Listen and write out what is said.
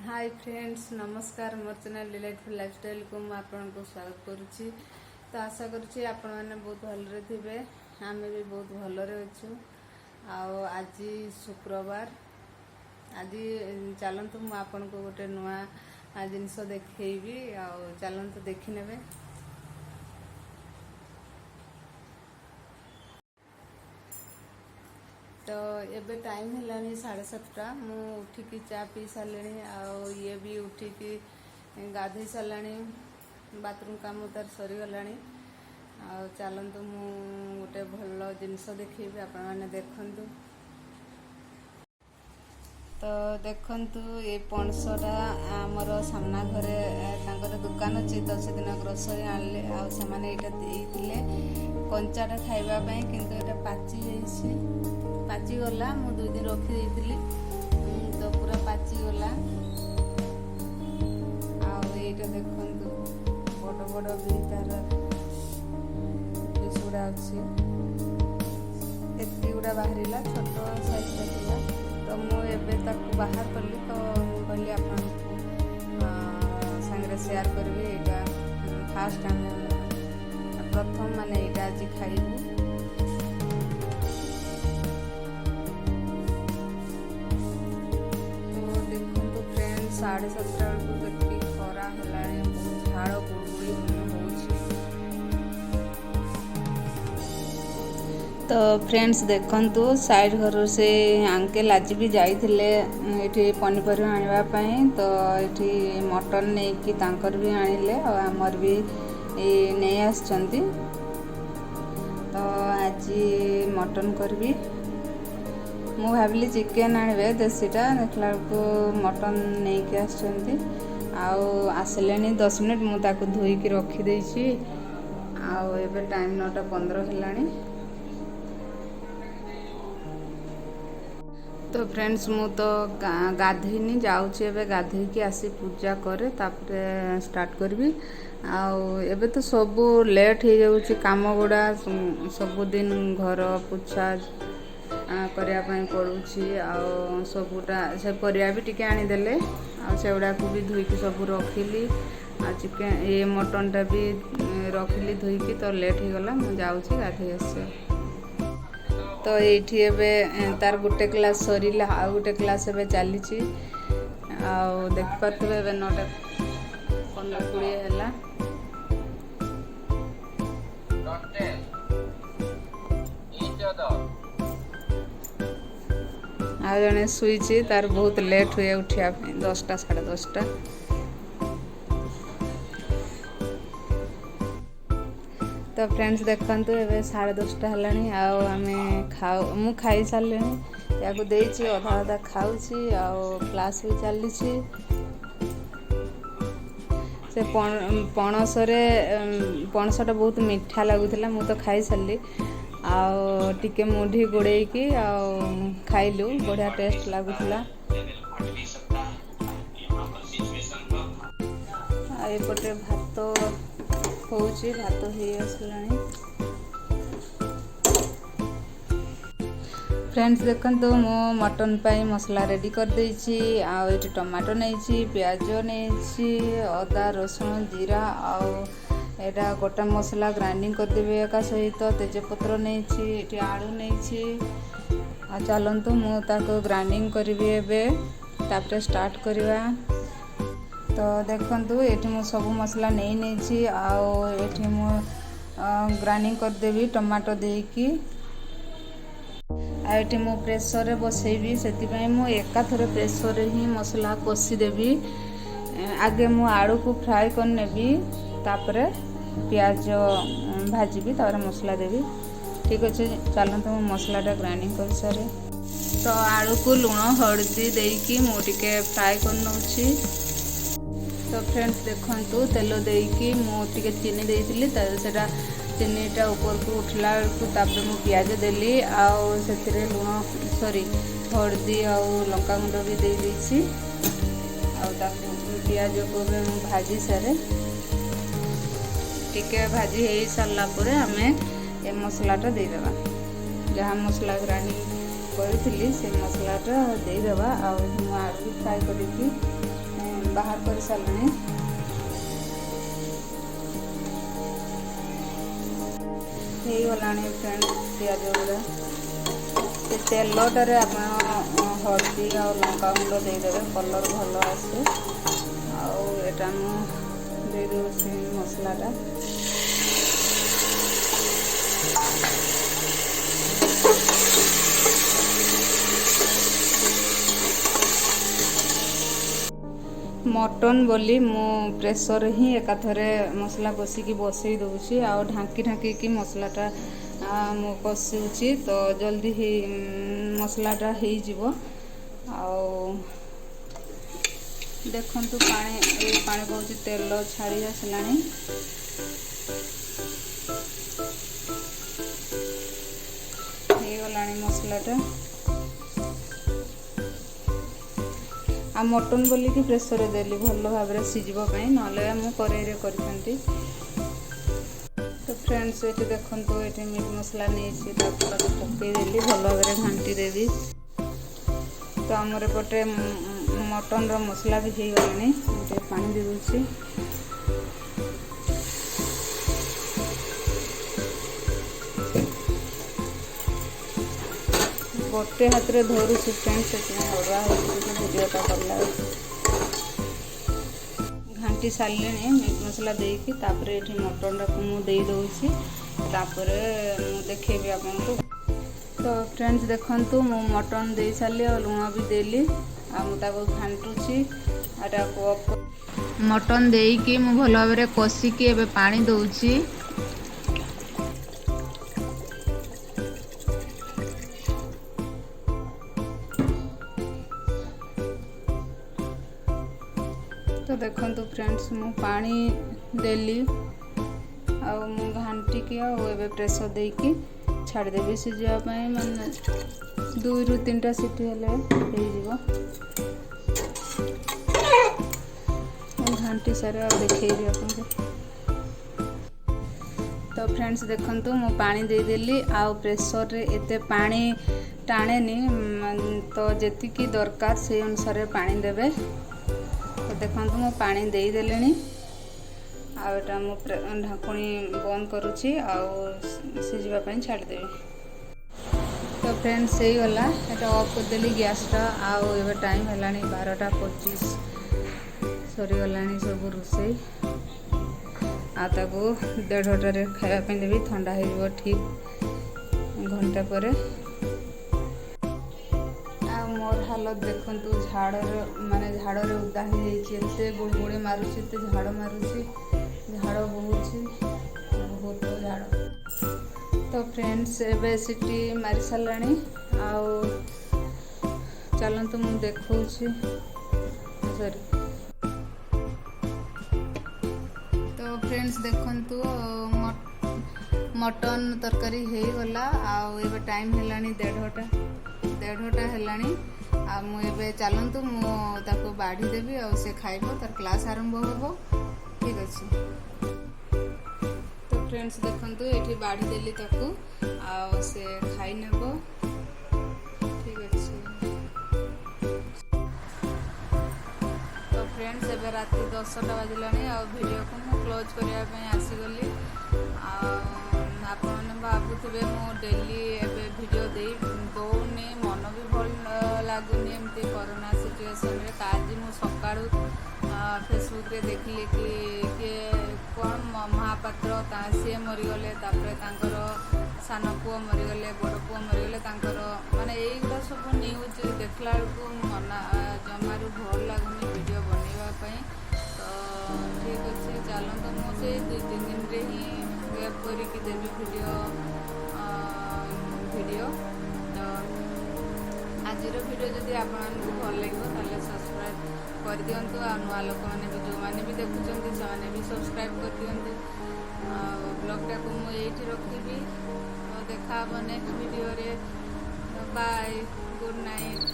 Hi friends नमस्कार मोर channel delightful lifestyle को मैं आपको स्वागत करुच्ची। तो आशा करुच्ची आपण मैंने बहुत भलरे थे, आम भी बहुत भलरे अच्छु। आज शुक्रवार, आज चलतु मुझे आपन को गोटे नुआ जिनस देखी चलतु देखी ने। तो एबे टाइम है 7:30 मु उठिकी चा पी सारे ये भी उठिकी गाधे सारे बाथरूम काम तार सरीगला। चलतु मु गोटे भल जिनस देखी आपण मैंने देखु। तो देखंतु ये पणसटा आमर सामना घरे तांकर दुकान अच्छी, तो से दिन ग्रोसरी आनले से देते कंचाटा खाइबापी, किंतु ये पाची गला। मु 2 दिन रखी देती तो पूरा पाची गला। आईटा देखंतु बड़ बड़ भी तार गुड़ा अच्छी, एति गुड़ा बाहर छोट साइज था। तो मुझे बाहर कली, तो कहली आपन सांगे शेयर करी। यहाँ फास्ट आम प्रथम माने यहाँ आज खाइबू। तो देखो फ्रेंड्स 7:30 बेलू के खरा है, झाड़ गुड़गुड़ी होची। तो फ्रेंड्स देखंतु साइड घर से अंकल आज भी जाइथिले एठी पनीपरिया आनिबापई। तो एठी मटन नहीं कि तांकर भी आनिले और आमर भी नहीं आछंती। तो आज मटन करबी। मु भाविली चिकेन आनिबे देसीटा, देखला को मटन नहीं कि आछंती। आसलेनी 10 मिनिट मु ताको धोई कि रखी देछि। एबे टाइम 9:15 हेलानी। तो फ्रेंड्स मु तो गाधेनी जाऊँगी, एबे गाधे की आसी पूजा करे तापरे स्टार्ट करबी। एबे तो सब लेट हो जाऊँगी काम गुड़ा, सबुदिन घर पोछा करने पड़ुछि। सबुटा से परिया भी टिके आनीदेले से गुड़ा को भी धोईकी सब रखिली। चिकेन ये मटनटा भी रखिली धोईकी। तो लेट हो गला, मु जाऊँगी गाधे आसे। तो ये तार गोटे क्लास सरीला, आ गोटे क्लास एवं चली देखिपे। 9:15-20 है। आ जने शुई तार बहुत लेट हुए उठा 10टा 10:30। तो फ्रेंड्स देखंतु एबे 10:30 हेलानी। मु खाई सारे या देछि, अधा अधा खाऊछि। क्लास भी चली से पणसटा बहुत मीठा लगुला। मु तो खाई सारी टिके मुढ़ी गोड़ेकी खाइलु, बढ़िया टेस्ट लगुला। एपटे भात होची, भात हो आसलानी। फ्रेंड्स देखंतु मो मटन पाई मसला रेडी कर देछि। ये टमाटो नहीं, प्याज नहीं, अदा रसुण जीरा एटा गोटा मसला ग्राइंडिंग कर देबे एका सहित। तेजपत्र नहीं, आलू नहीं। चलतु मु ताको ग्राइंडिंग करी एबे, तापरे स्टार्ट करवा। तो देखंतु एठी मु सब मसला नहीं एठी मु ग्राइंडिंग कर देबी टमाटो देकी। एठी मु प्रेशर रे बसेबी, सेति पई मु एका थरे प्रेशर रे ही मसला कसी देबी। आगे मु आलू को फ्राई कर नेबी, तापरे प्याज भाजीबी, तापर मसला देबी। ठीक अच्छे, चलते मु मसलाटा ग्राइंडिंग कर सारे। तो आलू को लुण हळदी देकी मु टिके फ्राई कर नउछि। तो फ्रेंड्स देखंतु तेल देकी मु टिके चीनी देइथिली, सेटा चीनीटा ऊपर को उठला को तापर मु प्याज देली। सेतिरे लुण हळदी लंका गुंड भी दे देछि। प्याज को भी मु भाजी सारे, टिके भाजी हो सारा पर आमे ये मसलाटा देदेबा। जहाँ मसला ग्राइंडिंग करी से मसलाटा देदेबा। आलू फ्राए करी बाहर कर सारे गला फ्रेंड पिज गुड़ा से तेलटे आप हल्दी आ लंका गुंड देदेवे कलर भल आसे आटा दे दूसरी मसलाटा मटन बोली मु प्रेसर ही एकाथरे मसला कषिकी बसई दूसरी आ ढांकी ढांकी की मसलाटा मु कषुची तो जल्दी ही मसलाटा हो जीवो देखंतु पानी कहूँ तेल छाड़ी आसलानी गलानी मसलाटा आ मटन बोली कि प्रेसर देली भल भाव सीझापी ना मु कड़ाई करी तो फ्रेंड्स ये देखो ये मीट मसला नहीं पकईदेली भल भाव घाटी देवी तो आमर एपटे मटन रो मसला भी हो गलानी गोटे पानी दे दूसरी गोटे हाथ में धरू फ्रेंड्स से हवा भिडियोटा करला घाटी सारे मीट मसला देकी तापरे ये मटन मुझे दौची देखेबी आपको तो फ्रेंड्स देखंतु मु मटन दे सारी और लुण भी देली आको घाटुची मटन देकी मु भल भाव कषिकी एबे पानी दौची तो देखंतु फ्रेंड्स मु पानी देली आ घाटिकी आबे प्रेसर देकी छाड़देवी सीझापी माने 2 ରୁ 3टा सीटी हेले घाटी सारे देखी आपको तो फ्रेंड्स देखंतु मु पानी देदेली आ प्रेसर रे एते पानी टाणेनी तो जेतिकी दरकार से अनुसार पानी देवे तो देखंतु मु पानी दे देलेनी आटा मु ढाकुणी बंद करुच्ची सीझापी छाड़देवी तो फ्रेंड्स से गला एटा ऑफ करदेली गैसटा आउ टाइम है 12:25 सरी गलानी सब रोसई आताको 1:30 खावाई देवी ठंडा हो ठीक घंटा पर मोर हालत देखंतु झाड़ माने झाड़ रे उदा हो जाइए गुड़गुड़ी मारुची झाड़ मारुची झाड़ बहुची बहुत झाड़ तो फ्रेंड्स एबे सीटी मारी साराणी चलतु मु देखौछि सॉरी तो फ्रेंड्स देखंतु मटन तरकारी हो गला आबे टाइम हेलानी 1:30 हेलानी मुझे चलतु मुझे बाढ़ी देवी और से खाइब तार क्लास आरंभ हम ठीक अच्छे तो फ्रेंड्स देखंतु ये बाढ़ी देली ताकू से खाई नेब ठीक अच्छे तो फ्रेंड्स एबे राति 10टा बाजिलानी आ वीडियो को मु क्लोज करने आसीगली आपने भावुवे मु डेली एबे वीडियो दौनी मन भी भल लगुनि एमती कोरोना सिचुएशन रे आज मु सकाळू फेसबुक रे देखली कि कौन महापात्र सी मरीगले तापर सान पुओ मरीगले बड़ पुओ मरीगले माने यहीगुड़ा सब न्यूज देखला बेलू मन जमारू भल लगुनि वीडियो बनवाई तो ठीक अच्छे चलते मुझे 2-3 दिन रे ही वेब करके देवी वीडियो तो आज वीडियो जदि आपको भल लगे सब्सक्राइब कर दिंतु आ नुआ लोक मैंने भी जो मैंने भी देखुं से भी सब्सक्राइब कर दिंतु ब्लॉगटा को मुझे रखी देखा नेक्स्ट वीडियो रे बाय गुड नाइट।